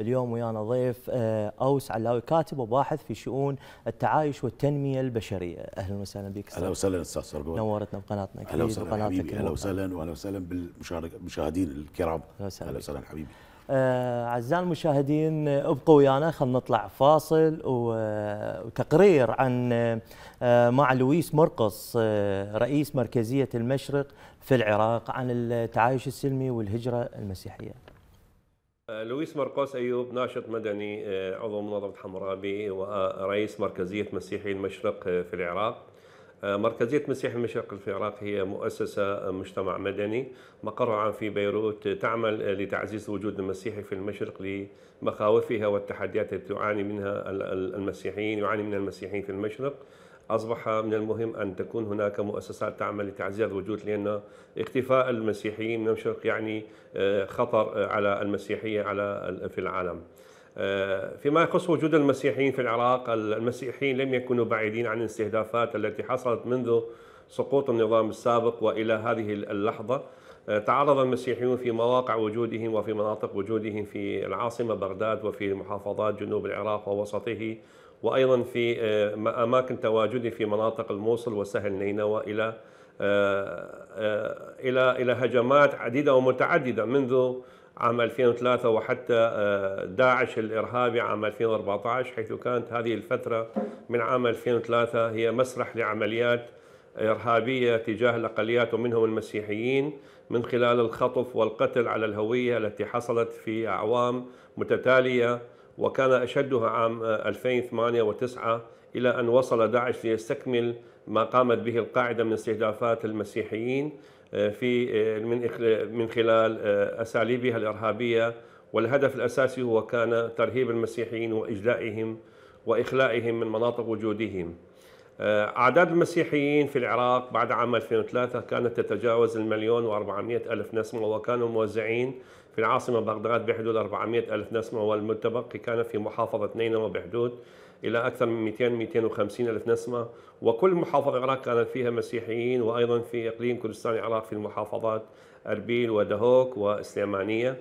اليوم ويانا ضيف أوس علاوي، كاتب وباحث في شؤون التعايش والتنمية البشرية. أهلا وسهلا بك. أهلا وسهلا أستاذ سرقون. نورتنا بقناتنا. أهلا وسهلا حبيبي. أهلا وسهلا وأهلا وسهلا بالمشاهدين الكرام. أهلا وسهلا حبيبي. أعزائي المشاهدين، ابقوا ويانا، خلينا نطلع فاصل وتقرير عن مع لويس مرقص رئيس مركزية المشرق في العراق عن التعايش السلمي والهجرة المسيحية. لويس مرقص أيوب، ناشط مدني، عضو منظمة حمرابي ورئيس مركزية مسيحي المشرق في العراق. مركزية مسيحي المشرق في العراق هي مؤسسة مجتمع مدني مقرها في بيروت، تعمل لتعزيز وجود المسيحي في المشرق لمخاوفها والتحديات التي يعاني منها المسيحيين في المشرق. أصبح من المهم أن تكون هناك مؤسسات تعمل لتعزيز الوجود، لأن اختفاء المسيحيين من المشرق يعني خطر على المسيحية في العالم. فيما يخص وجود المسيحيين في العراق، المسيحيين لم يكونوا بعيدين عن الاستهدافات التي حصلت منذ سقوط النظام السابق وإلى هذه اللحظة. تعرض المسيحيون في مواقع وجودهم وفي مناطق وجودهم في العاصمة بغداد وفي محافظات جنوب العراق ووسطه، وأيضا في أماكن تواجده في مناطق الموصل وسهل نينوى إلى هجمات عديدة ومتعددة منذ عام 2003 وحتى داعش الإرهابي عام 2014، حيث كانت هذه الفترة من عام 2003 هي مسرح لعمليات إرهابية تجاه الأقليات ومنهم المسيحيين، من خلال الخطف والقتل على الهوية التي حصلت في أعوام متتالية، وكان أشدها عام 2008 و9، إلى أن وصل داعش ليستكمل ما قامت به القاعدة من استهدافات المسيحيين من خلال أساليبها الإرهابية. والهدف الأساسي هو كان ترهيب المسيحيين وإجلائهم وإخلائهم من مناطق وجودهم. أعداد المسيحيين في العراق بعد عام 2003 كانت تتجاوز 1,400,000 نسمة، وكانوا موزعين في العاصمة بغداد بحدود 400,000 نسمة، والمتبقي كان في محافظة نينوى بحدود إلى أكثر من 200-250,000 نسمة. وكل محافظة العراق كانت فيها مسيحيين، وأيضا في إقليم كردستان العراق في المحافظات أربيل ودهوك وسليمانية.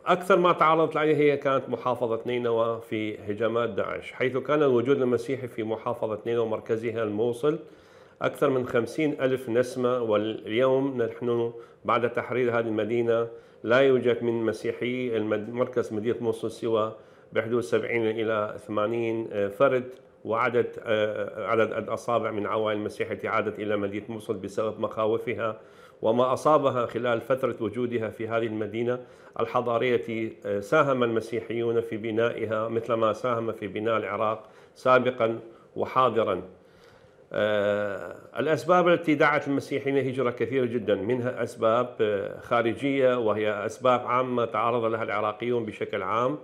أكثر ما تعرضت عليه هي كانت محافظة نينوى في هجمات داعش، حيث كان الوجود المسيحي في محافظة نينوى مركزها الموصل أكثر من 50,000 نسمة. واليوم نحن بعد تحرير هذه المدينة لا يوجد من مسيحي مركز مدينة موصل سوى بحدود 70 إلى 80 فرد، وعدد الأصابع من عوائل المسيح التي عادت إلى مدينة موصل بسبب مخاوفها وما أصابها خلال فترة وجودها في هذه المدينة الحضارية. ساهم المسيحيون في بنائها مثل ما ساهم في بناء العراق سابقا وحاضرا. الأسباب التي دعت المسيحيين هجرة كثيرة جدا، منها أسباب خارجية وهي أسباب عامة تعرض لها العراقيون بشكل عام.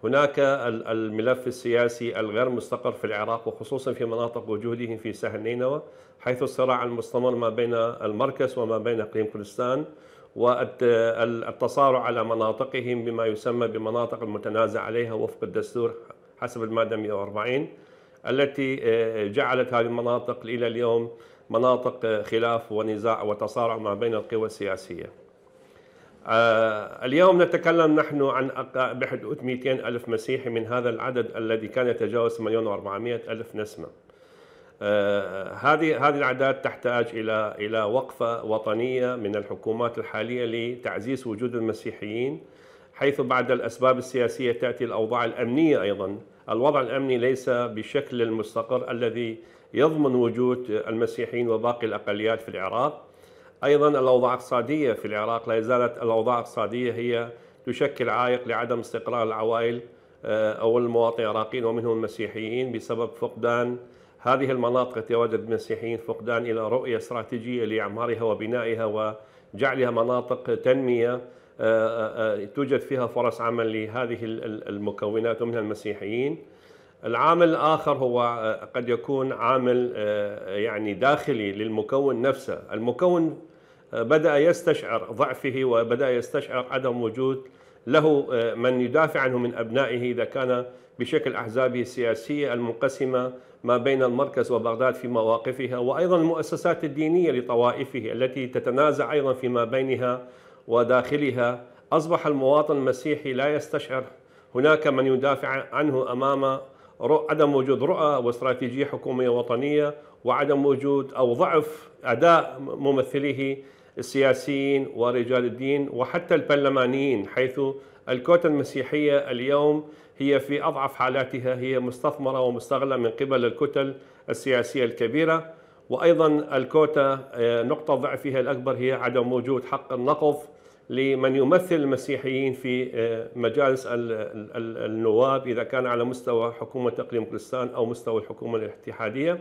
هناك الملف السياسي الغير مستقر في العراق، وخصوصا في مناطق وجودهم في سهل نينوى، حيث الصراع المستمر ما بين المركز وما بين إقليم كردستان، والتصارع على مناطقهم بما يسمى بمناطق المتنازع عليها وفق الدستور حسب المادة 140، التي جعلت هذه المناطق إلى اليوم مناطق خلاف ونزاع وتصارع ما بين القوى السياسية. اليوم نتكلم نحن عن بحدود 200,000 مسيحي من هذا العدد الذي كان يتجاوز 1,400,000 نسمة. هذه الأعداد تحتاج إلى وقفة وطنية من الحكومات الحالية لتعزيز وجود المسيحيين، حيث بعد الأسباب السياسية تأتي الأوضاع الأمنية أيضا. الوضع الأمني ليس بالشكل المستقر الذي يضمن وجود المسيحيين وباقي الأقليات في العراق. أيضا الأوضاع الاقتصادية في العراق لا زالت الأوضاع الاقتصادية هي تشكل عائق لعدم استقرار العوائل أو المواطنين العراقيين ومنهم المسيحيين، بسبب فقدان هذه المناطق يتواجد المسيحيين، فقدان إلى رؤية استراتيجية لإعمارها وبنائها وجعلها مناطق تنمية توجد فيها فرص عمل لهذه المكونات ومنها المسيحيين. العامل الآخر هو قد يكون عامل يعني داخلي للمكون نفسه. المكون بدأ يستشعر ضعفه وبدأ يستشعر عدم وجود له من يدافع عنه من أبنائه، إذا كان بشكل أحزابه السياسية المنقسمة ما بين المركز وبغداد في مواقفها، وأيضا المؤسسات الدينية لطوائفه التي تتنازع أيضا فيما بينها وداخلها أصبح المواطن المسيحي لا يستشعر هناك من يدافع عنه أمام عدم وجود رؤى واستراتيجية حكومية وطنية، وعدم وجود أو ضعف أداء ممثليه السياسيين ورجال الدين وحتى البرلمانيين، حيث الكوتا المسيحية اليوم هي في أضعف حالاتها، هي مستثمرة ومستغلة من قبل الكتل السياسية الكبيرة. وأيضا الكوتا نقطة ضعفها الأكبر هي عدم وجود حق النقض لمن يمثل المسيحيين في مجالس النواب، إذا كان على مستوى حكومة إقليم كردستان أو مستوى الحكومة الاتحادية،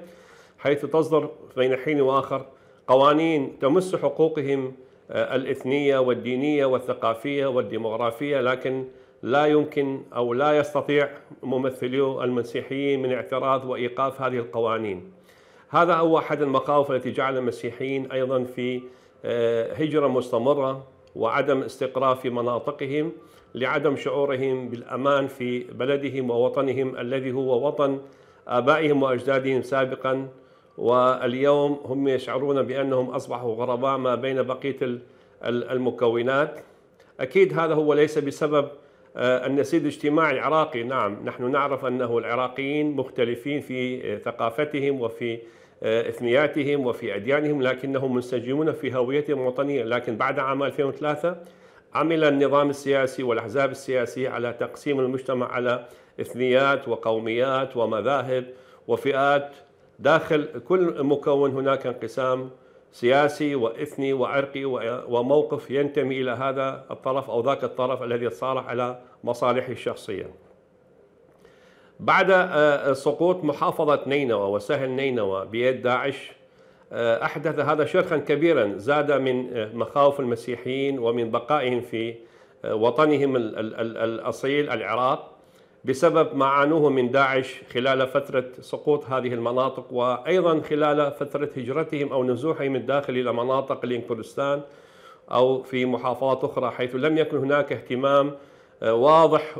حيث تصدر بين حين وآخر قوانين تمس حقوقهم الإثنية والدينية والثقافية والديمغرافية، لكن لا يمكن أو لا يستطيع ممثلي المسيحيين من اعتراض وإيقاف هذه القوانين. هذا هو أحد المخاوف التي جعل المسيحيين أيضا في هجرة مستمرة وعدم استقرار في مناطقهم، لعدم شعورهم بالأمان في بلدهم ووطنهم الذي هو وطن آبائهم وأجدادهم سابقا، واليوم هم يشعرون بأنهم أصبحوا غرباء ما بين بقية المكونات. أكيد هذا هو ليس بسبب النسيج الاجتماعي العراقي. نعم، نحن نعرف أنه العراقيين مختلفين في ثقافتهم وفي إثنياتهم وفي أديانهم، لكنهم منسجمون في هويتهم الوطنية. لكن بعد عام 2003 عمل النظام السياسي والأحزاب السياسية على تقسيم المجتمع على إثنيات وقوميات ومذاهب وفئات. داخل كل مكون هناك انقسام سياسي وإثني وعرقي وموقف ينتمي إلى هذا الطرف أو ذاك الطرف الذي يتصالح على مصالحه الشخصية. بعد سقوط محافظة نينوى وسهل نينوى بيد داعش، أحدث هذا شرخا كبيرا زاد من مخاوف المسيحيين ومن بقائهم في وطنهم الأصيل العراق بسبب ما عانوه من داعش خلال فترة سقوط هذه المناطق، وأيضا خلال فترة هجرتهم أو نزوحهم الداخل إلى مناطق كردستان أو في محافظات أخرى، حيث لم يكن هناك اهتمام واضح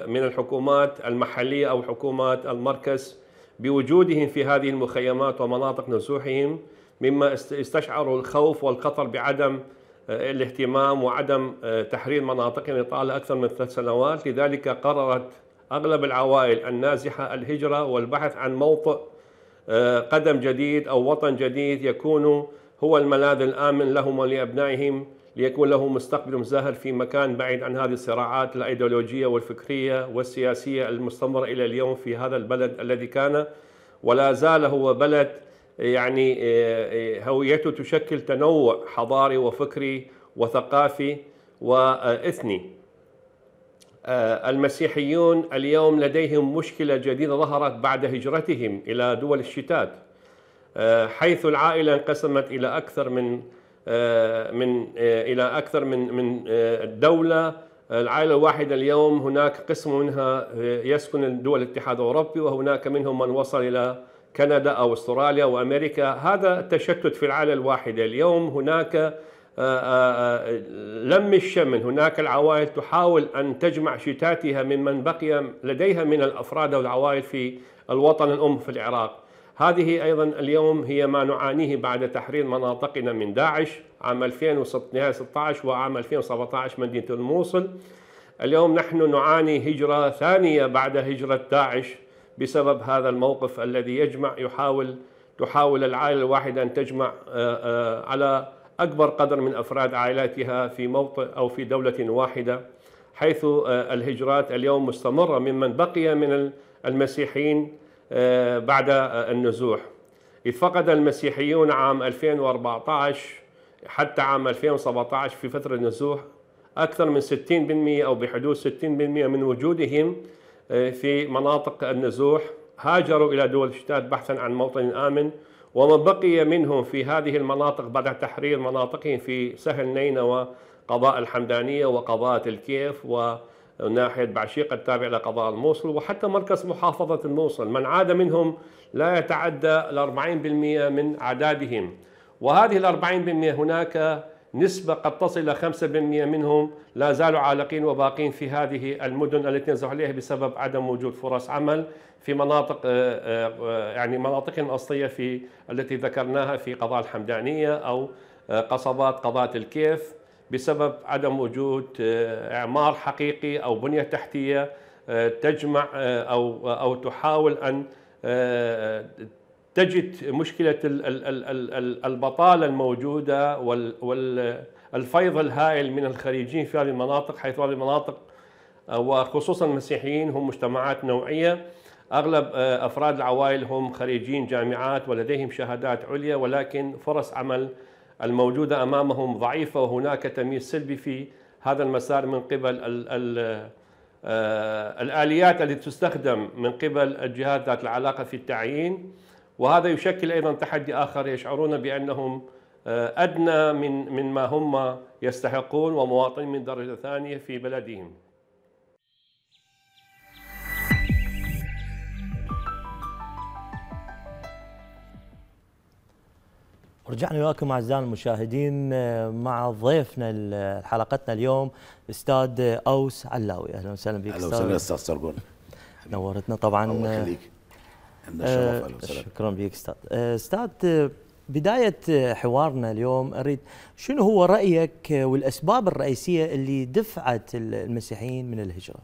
من الحكومات المحلية أو حكومات المركز بوجودهم في هذه المخيمات ومناطق نزوحهم، مما استشعروا الخوف والخطر بعدم الاهتمام وعدم تحرير مناطقهم طال أكثر من 3 سنوات. لذلك قررت أغلب العوائل النازحة الهجرة والبحث عن موطئ قدم جديد أو وطن جديد يكون هو الملاذ الآمن لهم ولأبنائهم، ليكون لهم مستقبل زاهر في مكان بعيد عن هذه الصراعات الأيديولوجية والفكرية والسياسية المستمرة إلى اليوم في هذا البلد الذي كان ولا زال هو بلد يعني هويته تشكل تنوع حضاري وفكري وثقافي وإثني. المسيحيون اليوم لديهم مشكلة جديدة ظهرت بعد هجرتهم إلى دول الشتات، حيث العائلة انقسمت إلى أكثر من دولة. العائلة الواحدة اليوم هناك قسم منها يسكن دول الاتحاد الأوروبي، وهناك منهم من وصل إلى كندا أو أستراليا وأمريكا. هذا التشتت في العائلة الواحدة. اليوم هناك لم الشمل، هناك العوائل تحاول أن تجمع شتاتها ممن بقي لديها من الأفراد والعوائل في الوطن الأم في العراق. هذه أيضا اليوم هي ما نعانيه بعد تحرير مناطقنا من داعش عام 2016 وعام 2017 مدينة الموصل. اليوم نحن نعاني هجرة ثانية بعد هجرة داعش بسبب هذا الموقف الذي تحاول العائلة الواحدة أن تجمع على أكبر قدر من أفراد عائلاتها في موطئ أو في دولة واحدة، حيث الهجرات اليوم مستمرة ممن بقي من المسيحيين بعد النزوح. إذ فقد المسيحيون عام 2014 حتى عام 2017 في فترة النزوح أكثر من 60% أو بحدود 60% من وجودهم في مناطق النزوح هاجروا إلى دول الشتات بحثا عن موطن آمن، ومن بقي منهم في هذه المناطق بعد تحرير مناطقهم في سهل نينوى قضاء الحمدانية وقضاء الكيف وناحية بعشيقة التابع لقضاء الموصل وحتى مركز محافظة الموصل، من عاد منهم لا يتعدى 40% من أعدادهم. وهذه 40% هناك نسبة قد تصل إلى 5% منهم لا زالوا عالقين وباقين في هذه المدن التي نزحوا عليها بسبب عدم وجود فرص عمل في مناطق يعني مناطقهم الأصلية التي ذكرناها في قضاء الحمدانية أو قصبات قضاء الكيف، بسبب عدم وجود إعمار حقيقي أو بنية تحتية تجمع أو تحاول أن تجد مشكلة البطالة الموجودة والفيض الهائل من الخريجين في هذه المناطق، حيث هذه المناطق وخصوصا المسيحيين هم مجتمعات نوعية. أغلب أفراد العوائل هم خريجين جامعات ولديهم شهادات عليا، ولكن فرص عمل الموجودة أمامهم ضعيفة، وهناك تمييز سلبي في هذا المسار من قبل الآليات التي تستخدم من قبل الجهات ذات العلاقة في التعيين. وهذا يشكل أيضا تحدي آخر، يشعرون بأنهم أدنى من ما هم يستحقون ومواطنين من درجة ثانية في بلدهم. رجعنا وياكم اعزائنا المشاهدين مع ضيفنا حلقتنا اليوم الاستاذ اوس علاوي. اهلا وسهلا بك استاذ. اهلا وسهلا استاذ سرقون، نورتنا طبعا. الله يخليك. عندنا الشرف. شكرا بك استاذ. استاذ، بدايه حوارنا اليوم اريد شنو هو رايك والاسباب الرئيسيه اللي دفعت المسيحيين من الهجره؟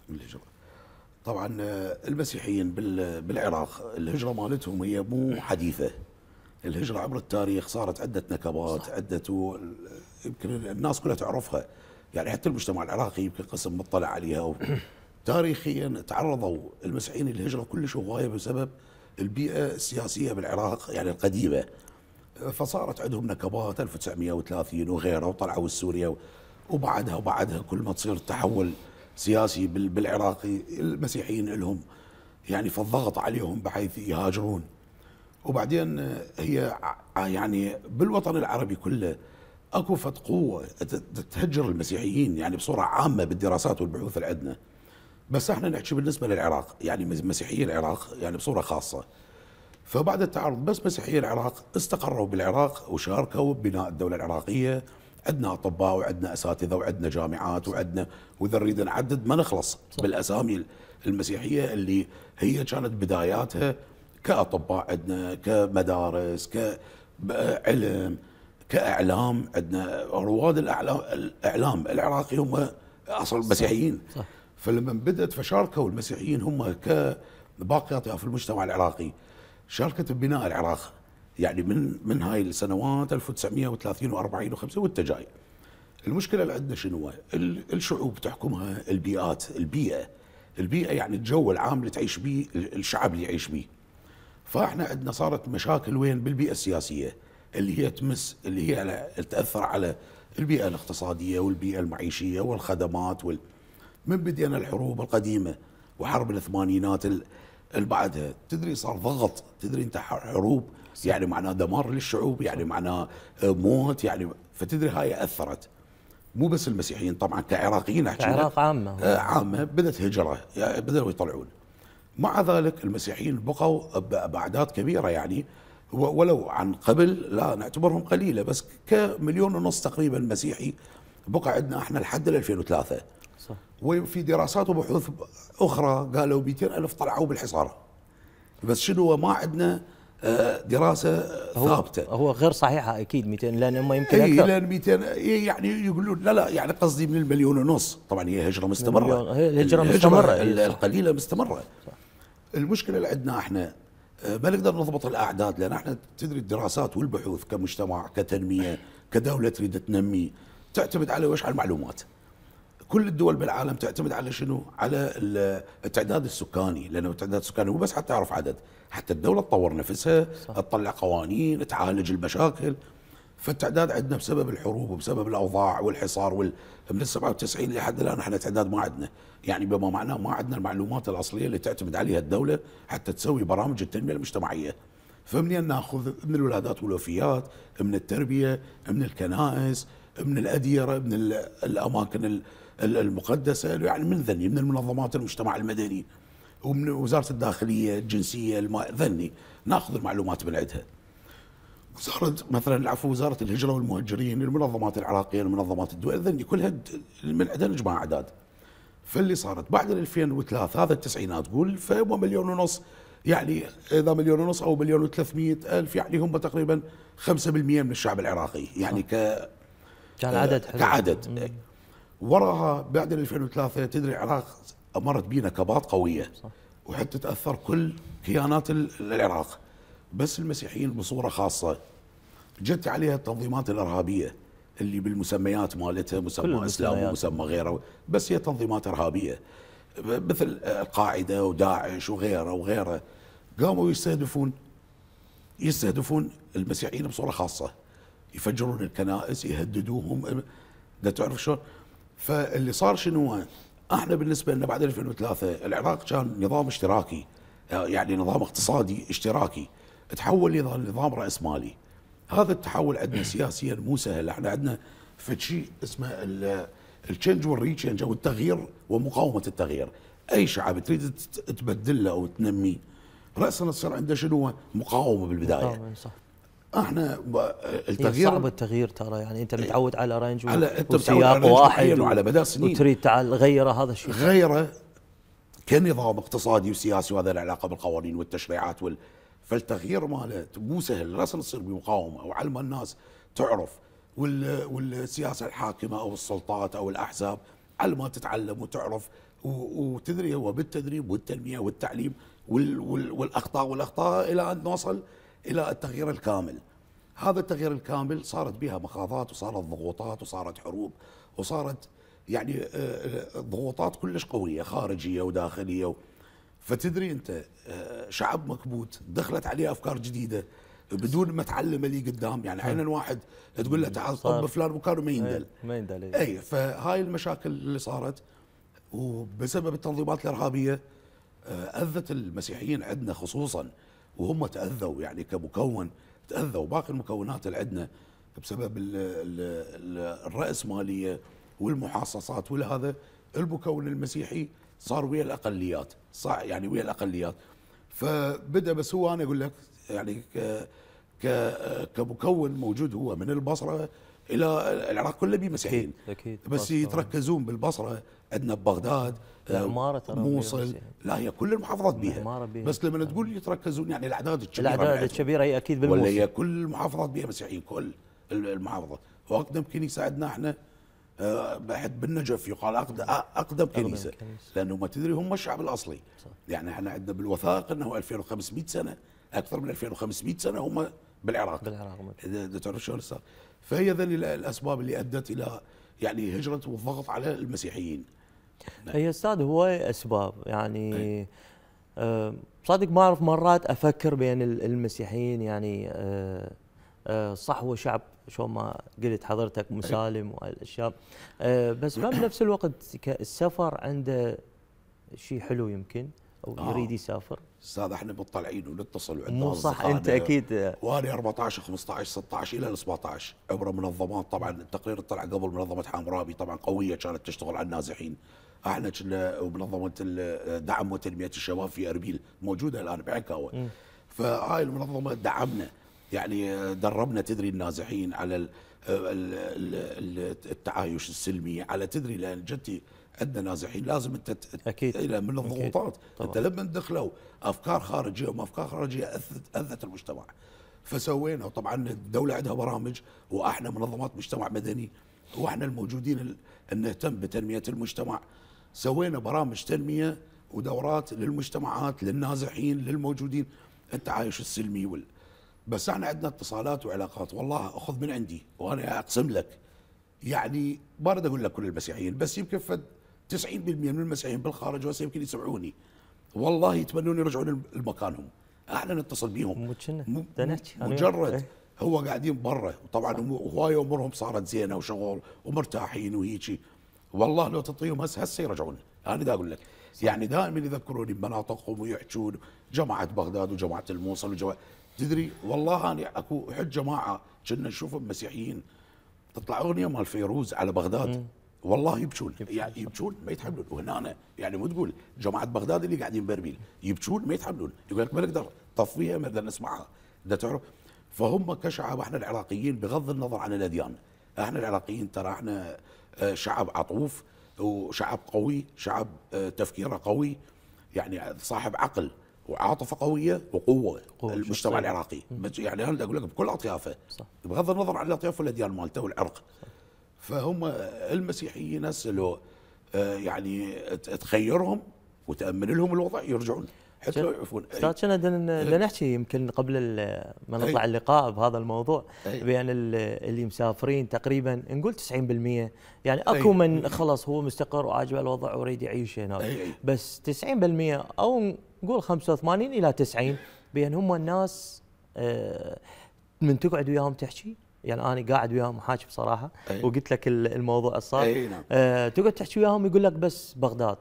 طبعا المسيحيين بالعراق الهجره مالتهم هي مو حديثه. الهجرة عبر التاريخ صارت عدة نكبات، يمكن الناس كلها تعرفها، يعني حتى المجتمع العراقي يمكن قسم مطلع عليها. تاريخيا تعرضوا المسيحيين للهجرة كلش هواية بسبب البيئة السياسية بالعراق يعني القديمة، فصارت عندهم نكبات 1930 وغيرها، وطلعوا سوريا وبعدها كل ما تصير تحول سياسي بالعراقي المسيحيين لهم يعني فالضغط عليهم بحيث يهاجرون. وبعدين هي يعني بالوطن العربي كله اكو فد قوه تهجر المسيحيين يعني بصوره عامه بالدراسات والبحوث اللي عندنا، بس احنا نحكي بالنسبه للعراق يعني مسيحيي العراق يعني بصوره خاصه. فبعد التعرض بس مسيحيي العراق استقروا بالعراق وشاركوا ببناء الدوله العراقيه. عندنا اطباء وعندنا اساتذه وعندنا جامعات واذا نريد نعدد ما نخلص بالاسامي المسيحيه اللي هي كانت بداياتها كأطباء، عندنا كمدارس، كعلم، كإعلام. عندنا رواد الإعلام العراقي هم أصل مسيحيين. فلما بدأت فشاركوا المسيحيين هم كباقي في المجتمع العراقي، شاركت ببناء العراق يعني من هاي السنوات 1930 و40 و50 والتجاي. المشكلة اللي عندنا شنو؟ الشعوب تحكمها البيئة يعني الجو العام اللي تعيش به الشعب اللي يعيش به. فاحنا عندنا صارت مشاكل وين بالبيئه السياسيه اللي هي اللي هي تاثر على البيئه الاقتصاديه والبيئه المعيشيه والخدمات من بدينا الحروب القديمه وحرب الثمانينات اللي بعدها تدري صار ضغط، تدري انت حروب يعني معناه دمار للشعوب، يعني معناه موت، يعني فتدري هاي اثرت مو بس المسيحيين طبعا كعراقيين احكي كعراق عامه بدت هجره يعني بدأوا يطلعون. مع ذلك المسيحيين بقوا بأعداد كبيرة يعني ولو عن قبل لا نعتبرهم قليلة، بس كمليون ونص تقريبا مسيحي بقى عندنا احنا لحد 2003. صح. وفي دراسات وبحوث أخرى قالوا 200,000 طلعوا بالحصار، بس شنو ما عندنا دراسة ثابتة. هو غير صحيحة أكيد 200 لأن هم يمكن أكثر. لأن 200 يعني يقولون لا يعني قصدي من 1.5 مليون. طبعا هي هجرة مستمرة. الهجرة مستمرة القليلة مستمرة. صح. المشكلة اللي عندنا احنا ما نقدر نضبط الأعداد، لأن احنا تدري الدراسات والبحوث كمجتمع كتنمية كدولة تريد تنمي تعتمد على وش؟ على المعلومات. كل الدول بالعالم تعتمد على شنو؟ على التعداد السكاني، لأنه التعداد السكاني مو بس حتى تعرف عدد، حتى الدولة تطور نفسها، تطلع قوانين، تعالج المشاكل. فالتعداد عندنا بسبب الحروب وبسبب الأوضاع والحصار من 97 لحد الآن احنا تعداد ما عندنا، يعني بما معناه ما عندنا المعلومات الأصلية اللي تعتمد عليها الدولة حتى تسوي برامج التنمية المجتمعية. فمنين ناخذ؟ من الولادات والوفيات، من التربية، من الكنائس، من الأديرة، من الأماكن المقدسة، يعني من ذني من المنظمات المجتمع المدني ومن وزارة الداخلية الجنسية ذني ناخذ المعلومات من عندها. وزارة الهجرة والمهجرين، المنظمات العراقية، المنظمات الدول ذني كلها من عندها نجمع أعداد. فاللي صارت بعد 2003 هذا التسعينات قول فهم 1.5 مليون، يعني إذا 1.5 مليون أو 1,300,000 يعني هم تقريبا 5% من الشعب العراقي، يعني كان عدد حلو كعدد. وراها بعد 2003 تدري العراق مرت بيه نكبات قويه، صح. وحتى تاثر كل كيانات العراق، بس المسيحيين بصوره خاصه جت عليها التنظيمات الارهابيه اللي بالمسميات مالتها، مسمى اسلام ومسمى غيره، بس هي تنظيمات ارهابيه مثل القاعده وداعش وغيره وغيره. قاموا يستهدفون المسيحيين بصوره خاصه، يفجرون الكنائس، يهددوهم، ده تعرف شلون. فاللي صار شنو؟ احنا بالنسبه لنا بعد 2003 العراق كان نظام اشتراكي، يعني نظام اقتصادي اشتراكي، تحول لنظام رأسمالي. هذا التحول عندنا سياسيا مو سهل. احنا عندنا في شيء اسمه التشنج والريتشنج، او التغيير ومقاومه التغيير. اي شعب تريد تبدله او تنميه رأسا تصير عنده شنو؟ مقاومه بالبدايه. صح. احنا التغيير صعب التغيير ترى، يعني انت متعود على رنج وسياق واحد وعلى مدى سنين، وتريد تعال غيره. هذا الشيء غيره كنظام اقتصادي وسياسي، وهذا له علاقه بالقوانين والتشريعات فالتغيير ماله مو سهل، لازم تصير بمقاومه وعلم الناس تعرف، والسياسه الحاكمه او السلطات او الاحزاب على ما تتعلم وتعرف وتدري. هو بالتدريب والتنميه والتعليم والاخطاء الى ان نوصل الى التغيير الكامل. هذا التغيير الكامل صارت بها مخاضات، وصارت ضغوطات، وصارت حروب، وصارت يعني ضغوطات كلش قويه خارجيه وداخليه. فتدري انت شعب مكبوت دخلت عليه افكار جديده بدون ما تعلم اللي قدام، يعني احيانا واحد تقول له تعال طب فلان مكان ما يندل. اي فهاي المشاكل اللي صارت، وبسبب التنظيمات الارهابيه اذت المسيحيين عندنا خصوصا، وهم تاذوا يعني كمكون، تاذوا باقي المكونات اللي عندنا بسبب الرأسمالية والمحاصصات. ولهذا المكون المسيحي صار ويا الاقليات، صار يعني ويا الاقليات. فبدا، بس هو انا اقول لك يعني كمكون موجود هو من البصره الى العراق كله بيه مسيحيين، اكيد بس يتركزون بالبصره. عندنا ببغداد، موصل، لا هي كل المحافظات بيها، بس لما تقول يتركزون يعني الاعداد الكبيره هي اكيد بالموصل، ولا هي كل المحافظات بيها مسيحيين، كل المحافظات. واقدم كنيسه عندنا احنا بعد بالنجف يقال اقدم كنيسه، لانه ما تدري هم الشعب الاصلي. صح. يعني احنا عندنا بالوثائق انه 2500 سنه، اكثر من 2500 سنه هم بالعراق. اذا تعرف شلون صار. فهي ذي الاسباب اللي ادت الى يعني هجره والضغط على المسيحيين. هي استاذ هواي اسباب، يعني صادق ما اعرف، مرات افكر بين المسيحيين يعني صح هو شعب شو ما قلت حضرتك مسالم والاشياء، بس ما بنفس الوقت السفر عنده شيء حلو يمكن، او يريد يسافر. استاذ احنا مطلعين ونتصل وعندنا مو صح انت اكيد. وانا 14 15 16 الى 17 عبر منظمات. طبعا التقرير طلع قبل منظمه حمرابي، طبعا قويه كانت تشتغل على النازحين. احنا كنا ومنظمه دعم وتنميه الشباب في اربيل موجوده الان بعكاوه. فهاي المنظمه دعمنا، يعني دربنا تدري النازحين على التعايش السلمي، على تدري لان جدي عندنا نازحين لازم انت اكيد من الضغوطات. انت لما دخلوا افكار خارجيه وافكار خارجيه اذت المجتمع. فسوينا، وطبعا الدوله عندها برامج، واحنا منظمات مجتمع مدني واحنا الموجودين ان نهتم بتنميه المجتمع. سوينا برامج تنميه ودورات للمجتمعات، للنازحين، للموجودين، التعايش السلمي بس احنا عندنا اتصالات وعلاقات. والله اخذ من عندي وانا اقسم لك، يعني ما اريد اقول لك كل المسيحيين، بس يمكن فد 90% من المسيحيين بالخارج وهسه يمكن يسمعوني، والله يتمنون يرجعون لمكانهم. احنا نتصل بيهم مجرد هو قاعدين برا، وطبعا هواي امورهم صارت زينه وشغل ومرتاحين وهيجي. والله لو تعطيهم هسه يرجعون. انا دا اقول لك صح. يعني دائما يذكروني بمناطقهم ويحجون جماعه بغداد وجماعه الموصل تدري والله انا اكو حج جماعه كنا نشوفهم مسيحيين تطلع اغنيه مال فيروز على بغداد والله يبكون، يعني يبكون ما يتحملون. وهنا يعني مو تقول جماعه بغداد اللي قاعدين بربيل يبكون ما يتحملون، يقول لك ما نقدر طفيها ما نقدر نسمعها، ده تعرف. فهم كشعب احنا العراقيين بغض النظر عن الاديان، احنا العراقيين ترى احنا شعب عطوف وشعب قوي، شعب تفكيره قوي، يعني صاحب عقل وعاطفه قويه وقوه المجتمع العراقي. يعني انا اقول لك بكل اطيافه بغض النظر عن الاطياف والاديان مالته والعرق. فهم المسيحيين هسه لو يعني تخيرهم وتامن لهم الوضع يرجعون حتى لو يعرفون. استاذ كنا بدنا نحكي يمكن قبل ما نطلع اللقاء بهذا الموضوع بان اللي مسافرين تقريبا نقول 90%، يعني اكو من خلص هو مستقر وعاجبه الوضع ويريد يعيش هناك، بس 90% او نقول 85 الى 90 بان هم الناس من تقعد وياهم تحكي، يعني انا قاعد وياهم حاكي بصراحه وقلت لك الموضوع الصار، نعم. تقعد تحكي وياهم يقول لك بس بغداد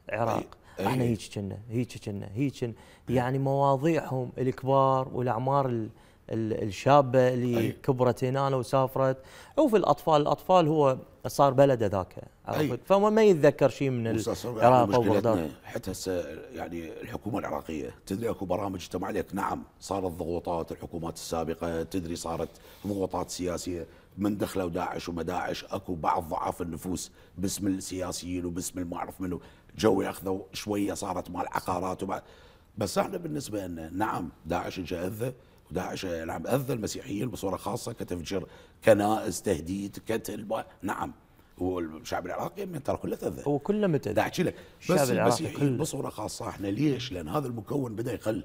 العراق احنا هيك كنا يعني مواضيعهم الكبار والاعمار الشابه اللي كبرت هنا وسافرت، وفي الاطفال هو صار بلده ذاك، عرفت؟ فما ما يتذكر شيء من العراق او بغداد. حتى هسه يعني الحكومه العراقيه تدري اكو برامج اجتمع عليك، نعم صارت ضغوطات الحكومات السابقه، تدري صارت ضغوطات سياسيه من دخلوا داعش ومداعش، اكو بعض ضعاف النفوس باسم السياسيين وباسم ما اعرف منه جو ياخذوا شويه، صارت مال عقارات بس احنا بالنسبه لنا نعم داعش اجى اذى، وداعش نعم اذى المسيحيين بصوره خاصه كتفجير كنائس، تهديد، قتل، نعم، والشعب العراقي من ترى كله تاذى، هو كله متاذى، دا احكي لك، بس المسيحيين بصوره خاصه احنا ليش؟ لان هذا المكون بدا يقل.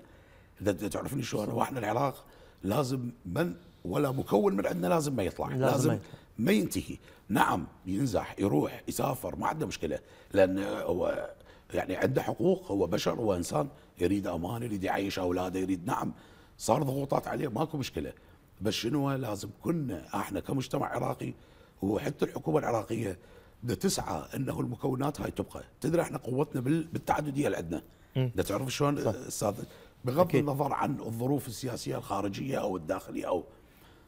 اذا تعرفني شلون، واحنا العراق لازم من ولا مكون من عندنا لازم ما يطلع، لازم ما ينتهي. نعم ينزح يروح يسافر ما عنده مشكله، لان هو يعني عنده حقوق، هو بشر، هو انسان يريد امان، يريد يعيش اولاده، يريد، نعم صار ضغوطات عليه ماكو مشكله، بس شنو لازم كنا احنا كمجتمع عراقي وحتى الحكومه العراقيه بدها تسعى انه المكونات هاي تبقى. تدري احنا قوتنا بالتعدديه اللي عندنا، بدها تعرف شلون استاذ، بغض النظر عن الظروف السياسيه الخارجيه او الداخليه او،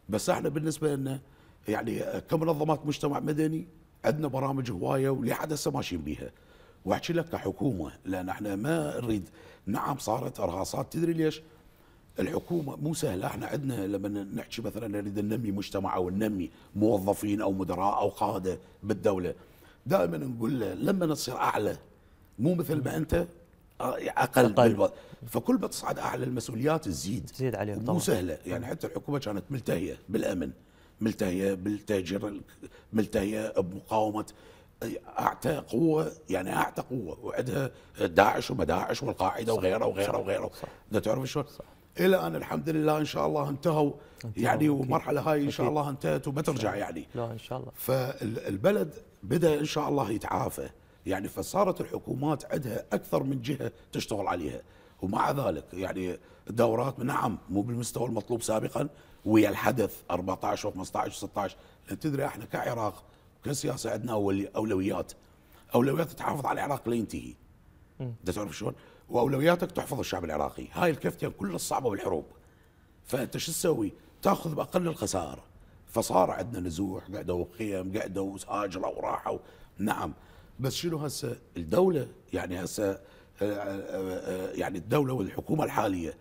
بس احنا بالنسبه لنا يعني كمنظمات مجتمع مدني عندنا برامج هوايه ولحد هسه ماشيين بيها. واحكي لك كحكومه، لان احنا ما نريد، نعم صارت ارهاصات، تدري ليش؟ الحكومه مو سهله، احنا عندنا لما نحكي مثلا نريد ننمي مجتمع او ننمي موظفين او مدراء او قاده بالدوله، دائما نقول له لما نصير اعلى مو مثل ما انت اقل. فكل ما تصعد اعلى المسؤوليات تزيد عليك، مو سهله. يعني حتى الحكومه كانت ملتهيه بالامن، ملتهيه بالتهجير، ملتهيه بمقاومه، اعتى قوه، يعني اعتى قوه، وعندها داعش ومداعش والقاعده وغيره وغيره وغيره، بدك تعرف شلون؟ الى ان الحمد لله ان شاء الله انتهوا يعني، ومرحله هاي ان شاء الله انتهت وبترجع يعني، لا ان شاء الله. فالبلد بدا ان شاء الله يتعافى يعني، فصارت الحكومات عندها اكثر من جهه تشتغل عليها، ومع ذلك يعني الدورات نعم مو بالمستوى المطلوب سابقا، ويا الحدث 14 و15 و16، لان تدري احنا كعراق كسياسه عندنا اولويات تحافظ على العراق لينتهي. انت تعرف شلون؟ واولوياتك تحفظ الشعب العراقي، هاي الكفتين كلها الصعبه بالحروب، فانت شو تسوي؟ تاخذ باقل الخسائر. فصار عندنا نزوح، قعدوا خيم، قعدوا هاجروا وراحوا، نعم، بس شنو هسه الدوله يعني هسه يعني الدوله والحكومه الحاليه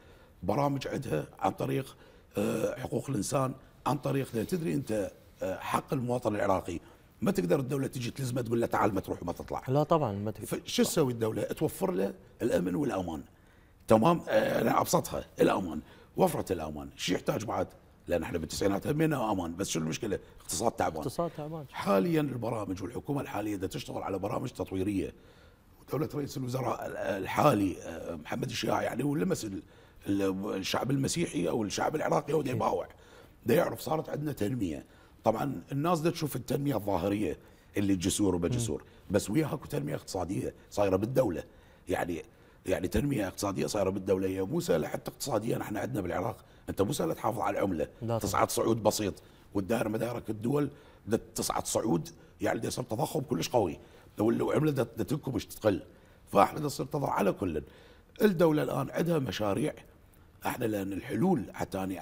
برامج عندها عن طريق حقوق الانسان، عن طريق، تدري انت حق المواطن العراقي ما تقدر الدوله تجي تلزمه تقول له تعال ما تروح وما تطلع، لا طبعا ما تقدر. فشو تسوي الدوله؟ توفر له الامن والامان، تمام، انا ابسطها الامان، وفره الامان، شو يحتاج بعد؟ لان احنا بالتسعينات همينا امان، بس شو المشكله؟ اقتصاد تعبان. حاليا البرامج والحكومه الحاليه بدها تشتغل على برامج تطويريه، ودوله رئيس الوزراء الحالي محمد الشياعي يعني ولمس الشعب المسيحي او الشعب العراقي، وده يباوع، ده يعرف صارت عندنا تنميه. طبعا الناس ده تشوف التنميه الظاهريه اللي جسور وبجسور، بس وياها اكو تنميه اقتصاديه صايره بالدوله، يعني تنميه اقتصاديه صايره بالدوله، هي مو سهله حتى اقتصاديا. احنا عندنا بالعراق انت مو سهله تحافظ على العمله، تصعد صعود بسيط، والدائره مدارك الدول تصعد صعود يعني ده يصير تضخم كلش قوي، والعمله ده تنكب مش تقل، فاحنا نصير تضع على كل. الدوله الان عندها مشاريع، احنا لان الحلول حتى اني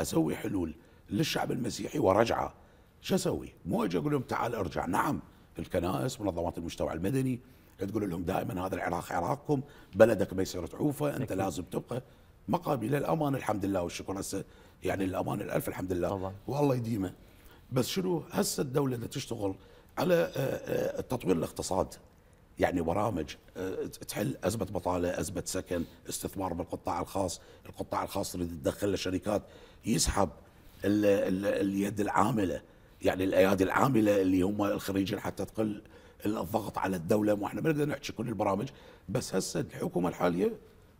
اسوي حلول للشعب المسيحي ورجعه، شو اسوي؟ مو اجي اقول لهم تعال ارجع، نعم الكنائس منظمات المجتمع المدني تقول لهم دائما هذا العراق عراقكم، بلدك ما يصير تعوفه، انت لازم تبقى مقابل الامان الحمد لله والشكر، هسه يعني الامان الالف الحمد لله طبعا. والله يديمه. بس شنو هسه الدوله اللي تشتغل على تطوير الاقتصاد، يعني برامج تحل ازمه بطاله، ازمه سكن، استثمار بالقطاع الخاص، القطاع الخاص تريد تدخل له شركات، يسحب اليد العامله، يعني الايادي العامله اللي هم الخريجين حتى تقل الضغط على الدوله. ما احنا ما نقدر نحكي كل البرامج، بس هسه الحكومه الحاليه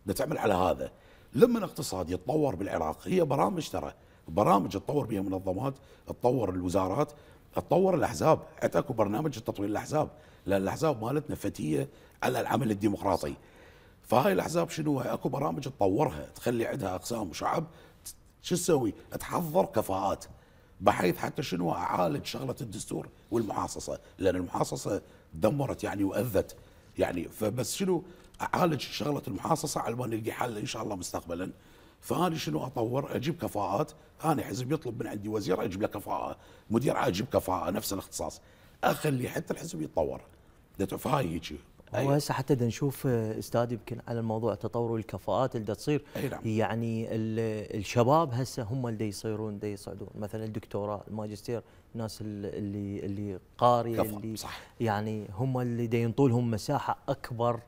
بدها تعمل على هذا. لما الاقتصاد يتطور بالعراق هي برامج، ترى برامج تطور بها منظمات، تطور الوزارات، تطور الاحزاب، حتى اكو برنامج تطوير الاحزاب، لان الاحزاب مالتنا فتيه على العمل الديمقراطي. فهاي الاحزاب شنو اكو برامج تطورها تخلي عندها اقسام وشعب شو تسوي؟ تحضر كفاءات بحيث حتى شنو اعالج شغله الدستور والمحاصصه، لان المحاصصه دمرت يعني واذت يعني. فبس شنو اعالج شغله المحاصصه على ما نلقي حل ان شاء الله مستقبلا. فاني شنو اطور؟ اجيب كفاءات، انا حزب يطلب من عندي وزير اجيب له كفاءه، مدير اجيب كفاءه نفس الاختصاص، اخلي حتى الحزب يتطور. فهاي هيك. هو هسه حتى بدنا نشوف استاذ يمكن على الموضوع تطور الكفاءات اللي تصير. نعم. يعني الشباب هسه هم اللي يصيرون يصعدون مثلا الدكتوراه الماجستير، الناس اللي قاريه اللي صح. يعني هم اللي ينطوا لهم مساحه اكبر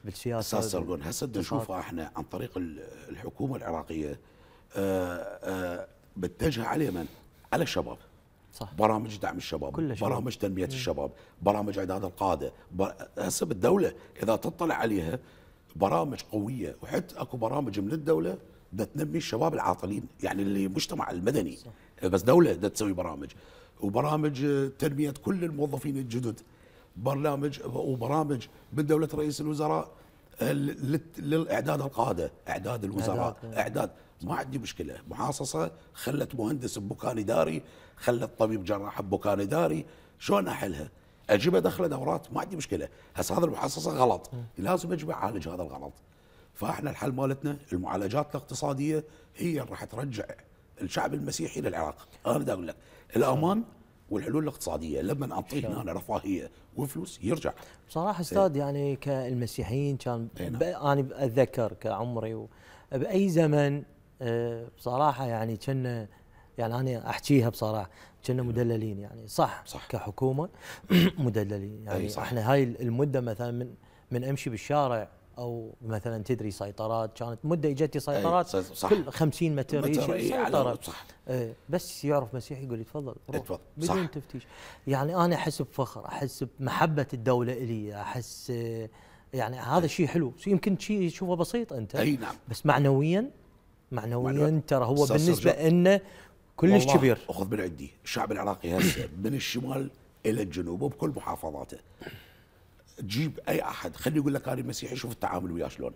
بالسياسه. استاذ سرقون هسه نشوفها احنا عن طريق الحكومه العراقيه متجهه على من؟ على الشباب. صح. برامج دعم الشباب، برامج تنميه الشباب، برامج اعداد القاده. هسه بالدوله اذا تطلع عليها برامج قويه، وحتى اكو برامج من الدوله بدها تنمي الشباب العاطلين، يعني اللي مجتمع المدني. صح. بس دوله بدها تسوي برامج، وبرامج تنميه كل الموظفين الجدد، وبرامج من دوله رئيس الوزراء للاعداد القاده، اعداد الوزراء، اعداد. ما عندي مشكله. محاصصه خلت مهندس بمكان اداري، خلت طبيب جراح بمكان اداري، شلون احلها؟ اجيب ادخله دورات، ما عندي مشكله. هسه هذا المحاصصه غلط، لازم اجي اعالج هذا الغلط. فاحنا الحل مالتنا المعالجات الاقتصاديه هي اللي راح ترجع الشعب المسيحي للعراق. انا بدي اقول لك الامان والحلول الاقتصاديه لما نعطيه هنا رفاهيه وفلوس يرجع. بصراحه استاذ يعني كالمسيحيين كان انا اتذكر كعمري باي زمن بصراحه يعني كنا يعني انا احكيها بصراحه كنا مدللين يعني صح كحكومه مدللين يعني. احنا هاي المده مثلا من امشي بالشارع او مثلا تدري سيطرات، كانت مده اجتني سيطرات كل 50 متر سيطره. بس يعرف مسيحي يقول لي تفضل روح بدون تفتيش. يعني انا احس بفخر، احس بمحبه الدوله الي، احس يعني هذا شيء حلو. يمكن شيء تشوفه بسيط انت، اي نعم، بس معنويا ترى هو بالنسبه لنا كلش كبير. اخذ من عندي الشعب العراقي هسه من الشمال الى الجنوب وبكل محافظاته، تجيب اي احد خليه يقول لك انا مسيحي، شوف التعامل وياه شلون.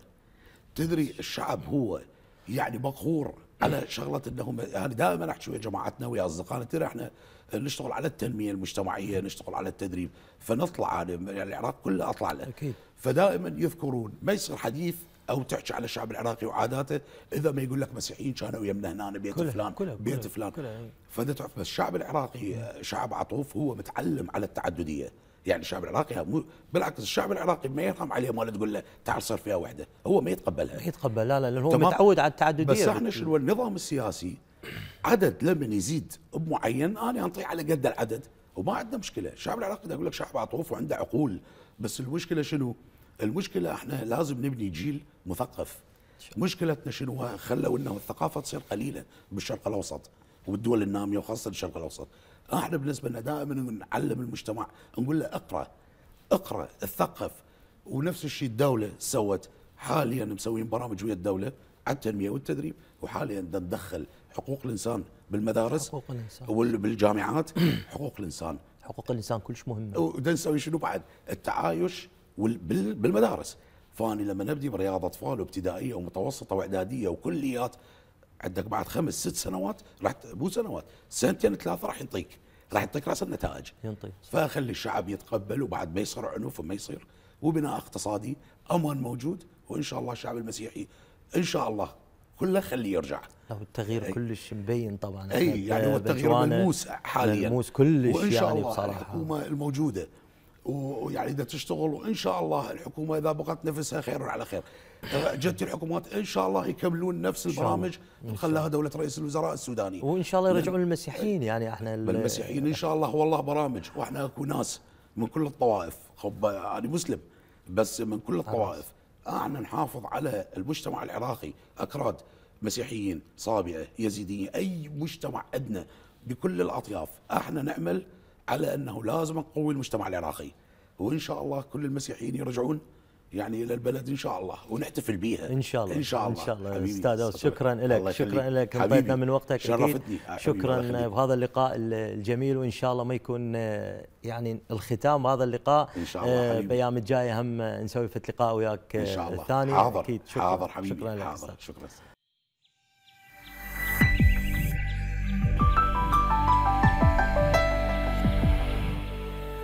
تدري الشعب هو يعني مقهور على شغله انهم يعني دائما احكي ويا جماعتنا ويا اصدقائنا، ترى احنا نشتغل على التنميه المجتمعيه، نشتغل على التدريب، فنطلع يعني العراق كله اطلع له. أكيد. فدائما يذكرون، ما يصير حديث او تحكي على الشعب العراقي وعاداته اذا ما يقول لك مسيحيين كانوا يمنا هنا بيت فلان بيت فلان. فده تعرف بس الشعب العراقي شعب عطوف، هو متعلم على التعدديه. يعني الشعب العراقي بالعكس، الشعب العراقي ما يرحم عليه ما تقول له تعال صير فيها وحده، هو ما يتقبلها. ما يتقبل، لا لان هو متعود على التعدديه. بس احنا شنو النظام السياسي عدد لما يزيد بمعين انا انطي على قد العدد وما عندنا مشكله. الشعب العراقي دا اقول لك شعب عطوف وعنده عقول، بس المشكله شنو؟ المشكله احنا لازم نبني جيل مثقف. مشكلتنا شنو؟ خلوا انه الثقافه تصير قليله بالشرق الاوسط والدول الناميه وخاصه الشرق الاوسط. احنا بالنسبه لنا دائما نعلم المجتمع، نقول له اقرا اتثقف. ونفس الشيء الدوله سوت حاليا، مسوين برامج ويا الدوله على التنميه والتدريب، وحاليا ندخل حقوق الانسان بالمدارس، حقوق الانسان وبالجامعات. حقوق الانسان كلش مهمه. ودا نسوي شنو بعد؟ التعايش بالمدارس. فاني لما نبدي برياض اطفال وابتدائيه ومتوسطه واعداديه وكليات، عندك بعد 5 6 سنوات راح مو سنوات، 2 3 راح يعطيك راس النتائج. فخلي الشعب يتقبل، وبعد ما يصير عنف وما يصير، وبناء اقتصادي، امان موجود، وان شاء الله الشعب المسيحي ان شاء الله كله خليه يرجع. التغيير كلش مبين طبعا. اي يعني هو التغيير ملموس حاليا، ملموس كلش. وان شاء يعني الله بصراحه الحكومه الموجوده ويعني اذا تشتغل، وان شاء الله الحكومه اذا بقت نفسها خير على خير. جت الحكومات ان شاء الله يكملون نفس البرامج اللي خلاها دوله رئيس الوزراء السوداني، وان شاء الله يرجعون المسيحيين. يعني احنا المسيحيين ان شاء الله والله برامج، واحنا اكو ناس من كل الطوائف. انا مسلم بس من كل الطوائف. احنا نحافظ على المجتمع العراقي، اكراد، مسيحيين، صابئه، يزيديين، اي مجتمع عندنا بكل الاطياف. احنا نعمل على انه لازم نقوي المجتمع العراقي، وان شاء الله كل المسيحيين يرجعون يعني الى البلد ان شاء الله، ونحتفل بيها ان شاء الله. ان شاء الله. ان شاء الله حبيبي استاذ أوس، شكرا لك، شكرا لك، حبيبي انطيتنا من وقتك. شرفتني شكرا بهذا اللقاء الجميل، وان شاء الله ما يكون يعني الختام هذا اللقاء ان شاء الله حبيبي. بايام الجايه هم نسوي لقاء وياك ان شاء الله الثاني. حاضر اكيد. حاضر حبيبي شكرا لك. حاضر. شكرا.